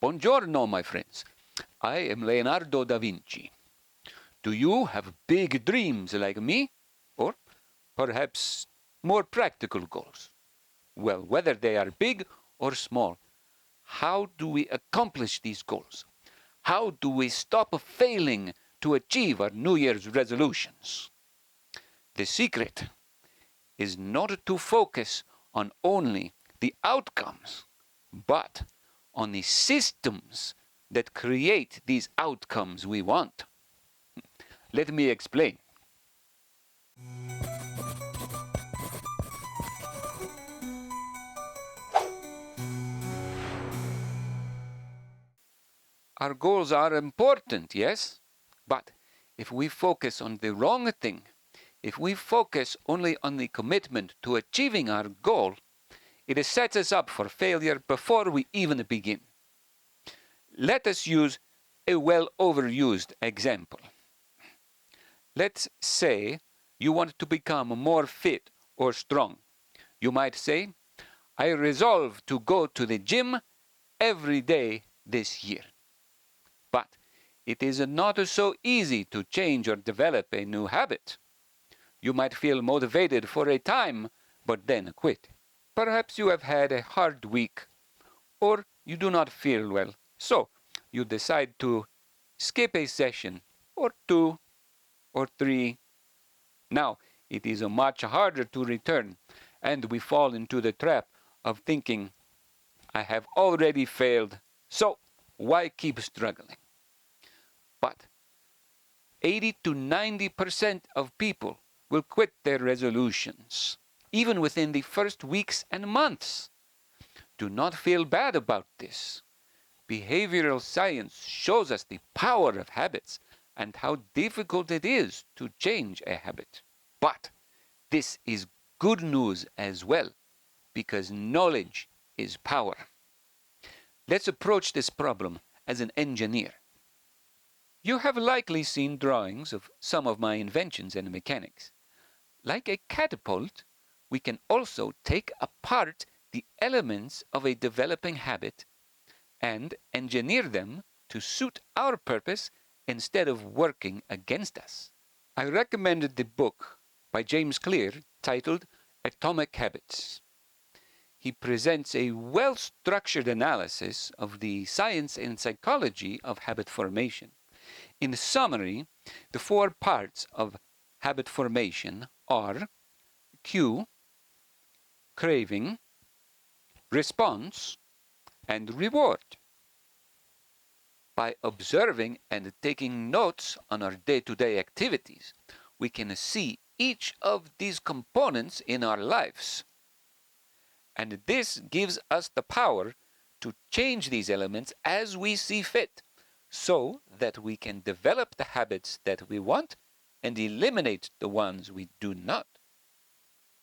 Buongiorno, my friends. I am Leonardo da Vinci. Do you have big dreams like me? Or perhaps more practical goals? Well, whether they are big or small, how do we accomplish these goals? How do we stop failing to achieve our New Year's resolutions? The secret is not to focus on only the outcomes, but on the systems that create these outcomes we want. Let me explain. Our goals are important, yes? But if we focus on the wrong thing, if we focus only on the commitment to achieving our goal, it sets us up for failure before we even begin. Let us use a well-overused example. Let's say you want to become more fit or strong. You might say, I resolve to go to the gym every day this year. But it is not so easy to change or develop a new habit. You might feel motivated for a time, but then quit. Perhaps you have had a hard week, or you do not feel well, so you decide to skip a session, or 2, or 3. Now, it is much harder to return, and we fall into the trap of thinking, I have already failed, so why keep struggling? But 80 to 90% of people will quit their resolutions, even within the first weeks and months. Do not feel bad about this. Behavioral science shows us the power of habits and how difficult it is to change a habit. But this is good news as well, because knowledge is power. Let's approach this problem as an engineer. You have likely seen drawings of some of my inventions and mechanics. Like a catapult, we can also take apart the elements of a developing habit and engineer them to suit our purpose instead of working against us. I recommended the book by James Clear titled Atomic Habits. He presents a well-structured analysis of the science and psychology of habit formation. In summary, the 4 parts of habit formation are cue, craving, response, and reward. By observing and taking notes on our day-to-day activities, we can see each of these components in our lives. And this gives us the power to change these elements as we see fit, so that we can develop the habits that we want and eliminate the ones we do not.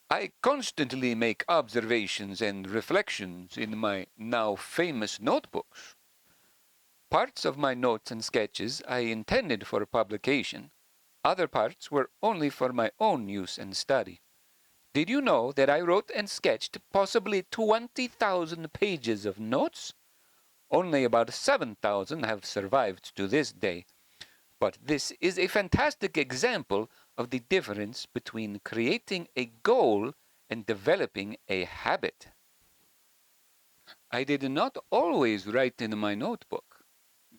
I constantly make observations and reflections in my now famous notebooks. Parts of my notes and sketches I intended for publication. Other parts were only for my own use and study. Did you know that I wrote and sketched possibly 20,000 pages of notes? Only about 7,000 have survived to this day. But this is a fantastic example of the difference between creating a goal and developing a habit. I did not always write in my notebook,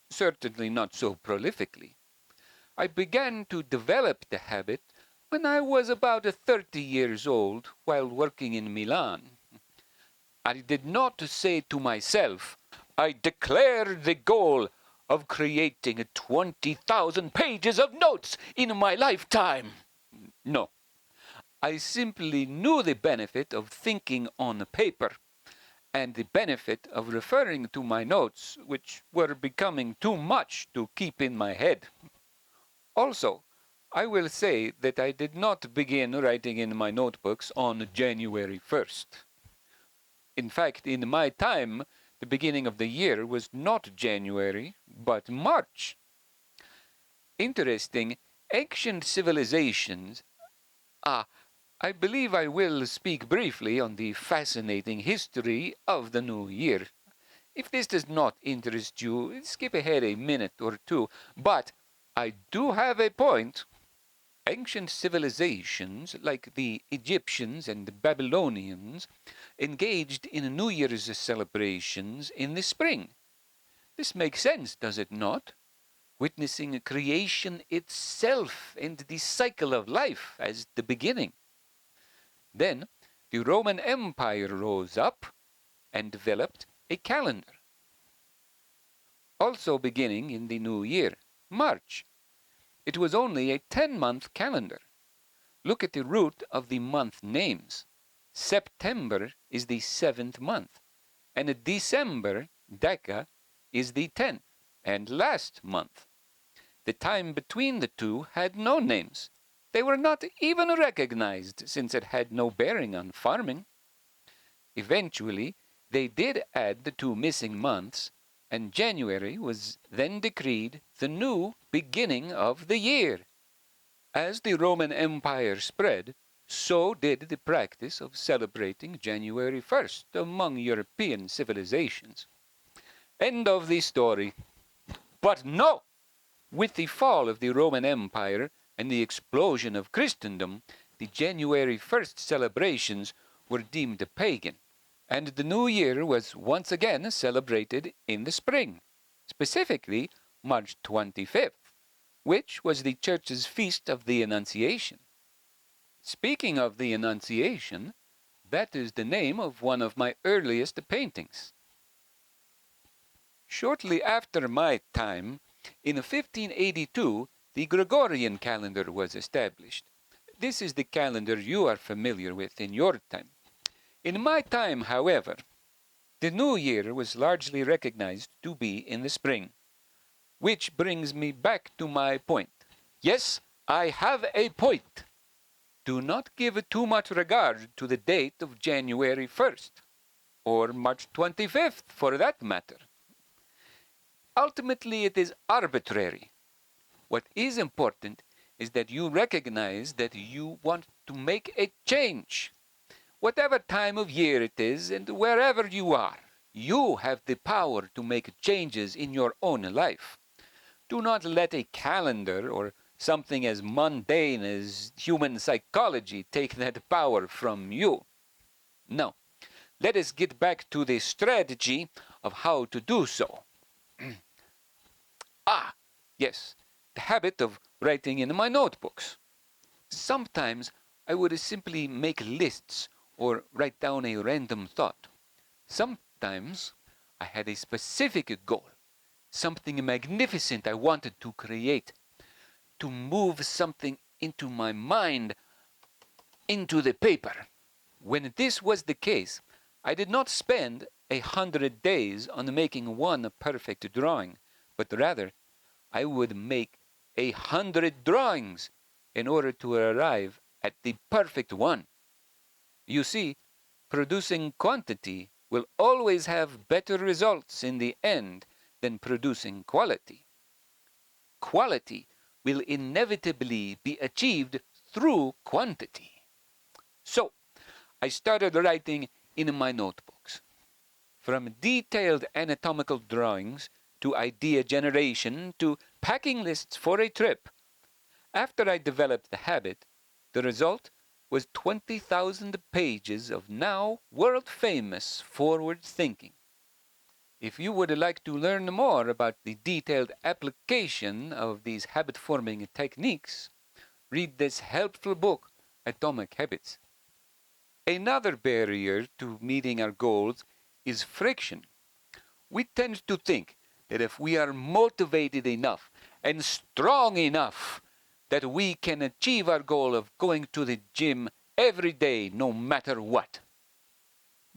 certainly not so prolifically. I began to develop the habit when I was about 30 years old while working in Milan. I did not say to myself, I declare the goal of creating 20,000 pages of notes in my lifetime. No, I simply knew the benefit of thinking on paper and the benefit of referring to my notes, which were becoming too much to keep in my head. Also, I will say that I did not begin writing in my notebooks on January 1st. In fact, in my time, the beginning of the year was not January, but March. Interesting, ancient civilizations. I believe I will speak briefly on the fascinating history of the new year. If this does not interest you, skip ahead a minute or two, but I do have a point. Ancient civilizations like the Egyptians and the Babylonians engaged in New Year's celebrations in the spring. This makes sense, does it not? Witnessing creation itself and the cycle of life as the beginning. Then the Roman Empire rose up and developed a calendar, also beginning in the new year, March. It was only a 10-month calendar. Look at the root of the month names. September is the 7th month, and December, Deca, is the 10th and last month. The time between the two had no names. They were not even recognized, since it had no bearing on farming. Eventually, they did add the 2 missing months, and January was then decreed the new beginning of the year. As the Roman Empire spread, so did the practice of celebrating January 1st among European civilizations. End of the story. But no! With the fall of the Roman Empire and the explosion of Christendom, the January 1st celebrations were deemed pagan, and the New Year was once again celebrated in the spring, specifically March 25th, which was the Church's feast of the Annunciation. Speaking of the Annunciation, that is the name of one of my earliest paintings. Shortly after my time, in 1582, the Gregorian calendar was established. This is the calendar you are familiar with in your time. In my time, however, the New Year was largely recognized to be in the spring. Which brings me back to my point. Yes, I have a point. Do not give too much regard to the date of January 1st, or March 25th for that matter. Ultimately, it is arbitrary. What is important is that you recognize that you want to make a change. Whatever time of year it is and wherever you are, you have the power to make changes in your own life. Do not let a calendar or something as mundane as human psychology take that power from you. No, let us get back to the strategy of how to do so. Yes, the habit of writing in my notebooks. Sometimes I would simply make lists or write down a random thought. Sometimes I had a specific goal, something magnificent I wanted to create, to move something into my mind, into the paper. When this was the case, I did not spend 100 days on making one perfect drawing, but rather I would make 100 drawings in order to arrive at the perfect one. You see, producing quantity will always have better results in the end than producing quality. Quality will inevitably be achieved through quantity. So, I started writing in my notebooks. From detailed anatomical drawings to idea generation to packing lists for a trip. After I developed the habit, the result was 20,000 pages of now world-famous forward thinking. If you would like to learn more about the detailed application of these habit-forming techniques, read this helpful book, Atomic Habits. Another barrier to meeting our goals is friction. We tend to think that if we are motivated enough and strong enough, that we can achieve our goal of going to the gym every day, no matter what.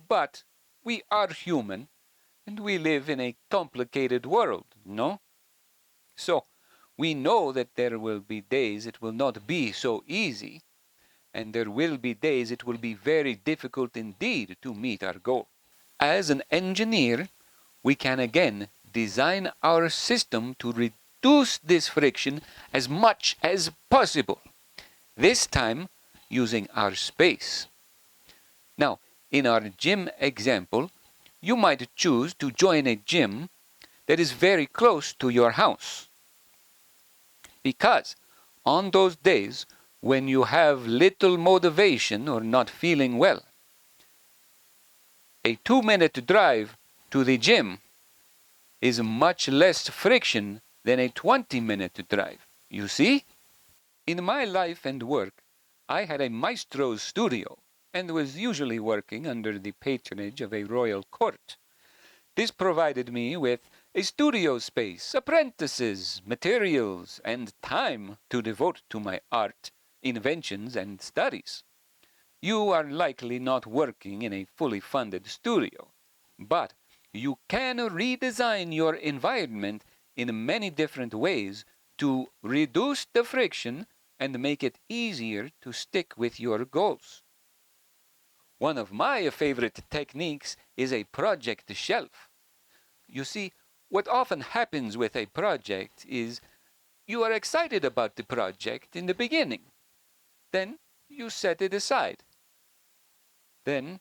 But we are human, and we live in a complicated world, no? So, we know that there will be days it will not be so easy, and there will be days it will be very difficult indeed to meet our goal. As an engineer, we can again design our system to reduce this friction as much as possible, this time using our space. Now, in our gym example, you might choose to join a gym that is very close to your house. Because on those days when you have little motivation or not feeling well, a 2-minute drive to the gym is much less friction than a 20-minute drive. You see? In my life and work, I had a maestro's studio and was usually working under the patronage of a royal court. This provided me with a studio space, apprentices, materials, and time to devote to my art, inventions, and studies. You are likely not working in a fully funded studio, but you can redesign your environment in many different ways to reduce the friction and make it easier to stick with your goals. One of my favorite techniques is a project shelf. You see, what often happens with a project is you are excited about the project in the beginning. Then you set it aside. Then,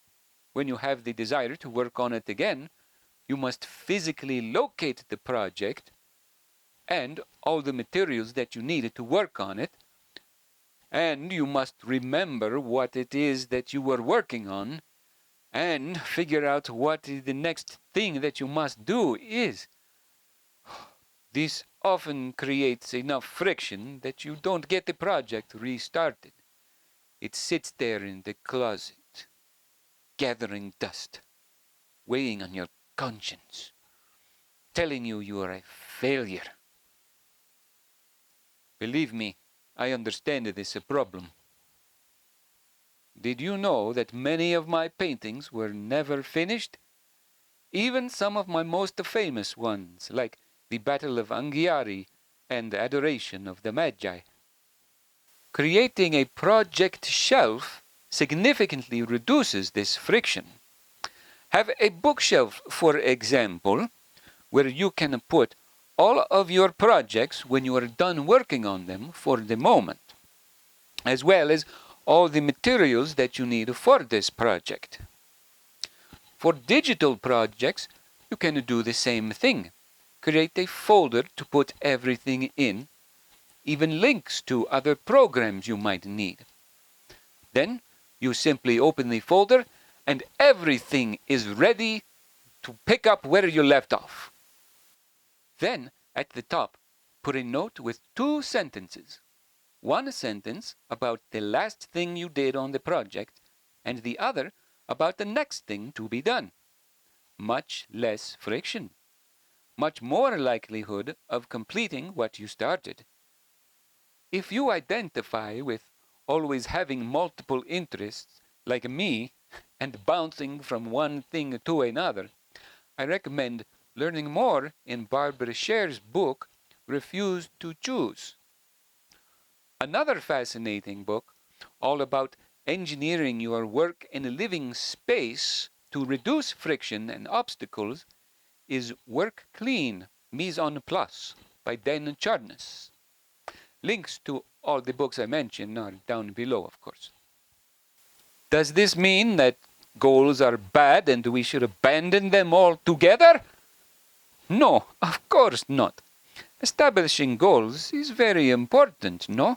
when you have the desire to work on it again, you must physically locate the project and all the materials that you need to work on it. And you must remember what it is that you were working on and figure out what the next thing that you must do is. This often creates enough friction that you don't get the project restarted. It sits there in the closet, gathering dust, weighing on your conscience, telling you are a failure. Believe me, I understand this problem. Did you know that many of my paintings were never finished? Even some of my most famous ones, like the Battle of Anghiari and Adoration of the Magi. Creating a project shelf significantly reduces this friction. Have a bookshelf, for example, where you can put all of your projects when you are done working on them for the moment, as well as all the materials that you need for this project. For digital projects, you can do the same thing. Create a folder to put everything in, even links to other programs you might need. Then you simply open the folder and everything is ready to pick up where you left off. Then, at the top, put a note with 2 sentences. One sentence about the last thing you did on the project, and the other about the next thing to be done. Much less friction. Much more likelihood of completing what you started. If you identify with always having multiple interests, like me, and bouncing from one thing to another, I recommend learning more in Barbara Scher's book, Refuse to Choose. Another fascinating book, all about engineering your work in a living space to reduce friction and obstacles, is Work Clean, Mise en Place by Dan Charnas. Links to all the books I mentioned are down below, of course. Does this mean that goals are bad and we should abandon them altogether? No, of course not. Establishing goals is very important, no?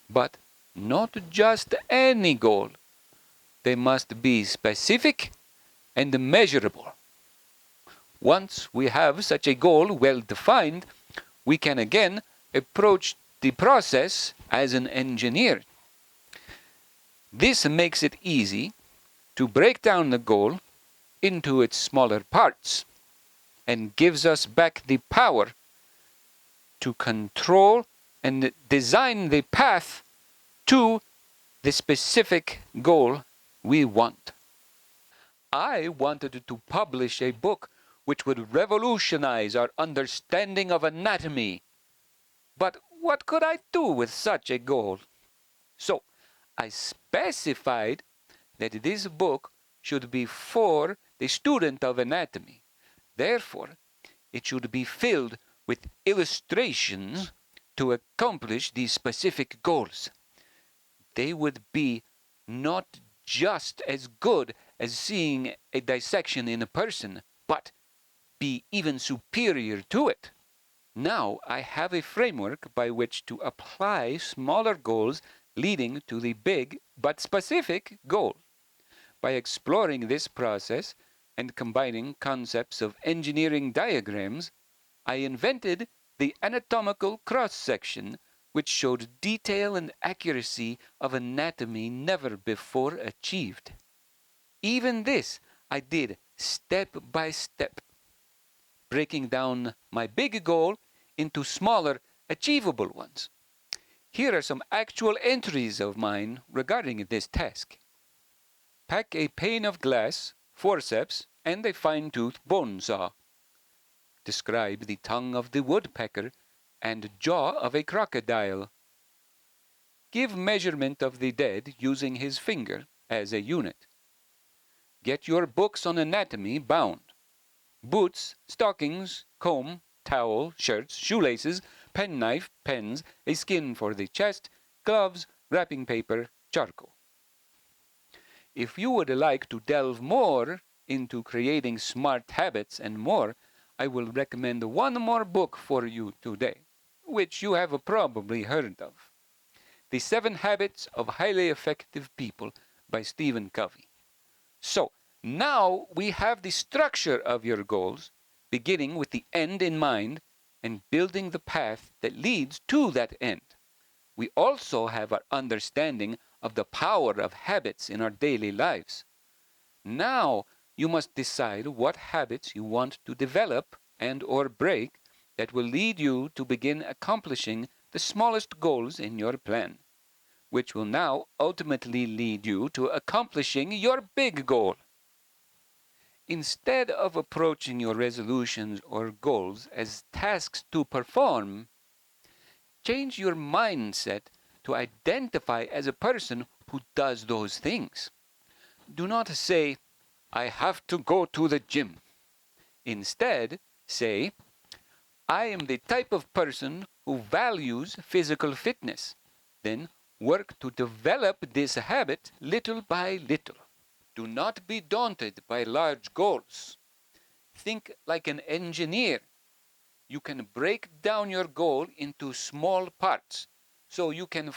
But not just any goal. They must be specific and measurable. Once we have such a goal well defined, we can again approach the process as an engineer. This makes it easy to break down the goal into its smaller parts and gives us back the power to control and design the path to the specific goal we want. I wanted to publish a book which would revolutionize our understanding of anatomy. But what could I do with such a goal? So I specified that this book should be for the student of anatomy. Therefore, it should be filled with illustrations to accomplish these specific goals. They would be not just as good as seeing a dissection in a person, but be even superior to it. Now I have a framework by which to apply smaller goals leading to the big but specific goal. By exploring this process and combining concepts of engineering diagrams, I invented the anatomical cross-section, which showed detail and accuracy of anatomy never before achieved. Even this I did step by step, breaking down my big goal into smaller, achievable ones. Here are some actual entries of mine regarding this task. Pack a pane of glass, forceps, and a fine-toothed bone saw. Describe the tongue of the woodpecker and jaw of a crocodile. Give measurement of the dead using his finger as a unit. Get your books on anatomy bound. Boots, stockings, comb, towel, shirts, shoelaces, penknife, pens, a skin for the chest, gloves, wrapping paper, charcoal. If you would like to delve more into creating smart habits and more, I will recommend one more book for you today, which you have probably heard of. The 7 Habits of Highly Effective People by Stephen Covey. So, now we have the structure of your goals, beginning with the end in mind and building the path that leads to that end. We also have our understanding of the power of habits in our daily lives. Now you must decide what habits you want to develop and or break that will lead you to begin accomplishing the smallest goals in your plan, which will now ultimately lead you to accomplishing your big goal. Instead of approaching your resolutions or goals as tasks to perform, change your mindset to identify as a person who does those things. Do not say, I have to go to the gym. Instead, say, I am the type of person who values physical fitness. Then work to develop this habit little by little. Do not be daunted by large goals. Think like an engineer. You can break down your goal into small parts so you can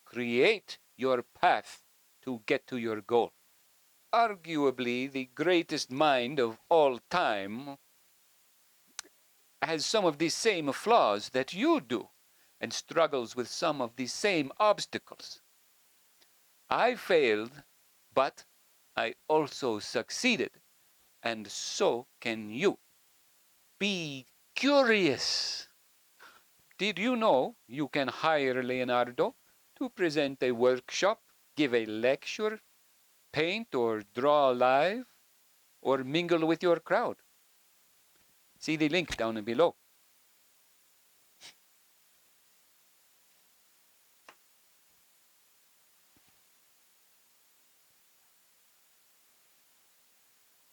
create your path to get to your goal. Arguably, the greatest mind of all time has some of the same flaws that you do and struggles with some of the same obstacles. I failed, but I also succeeded, and so can you. Be curious. Did you know you can hire Leonardo to present a workshop, give a lecture, paint or draw live, or mingle with your crowd? See the link down below.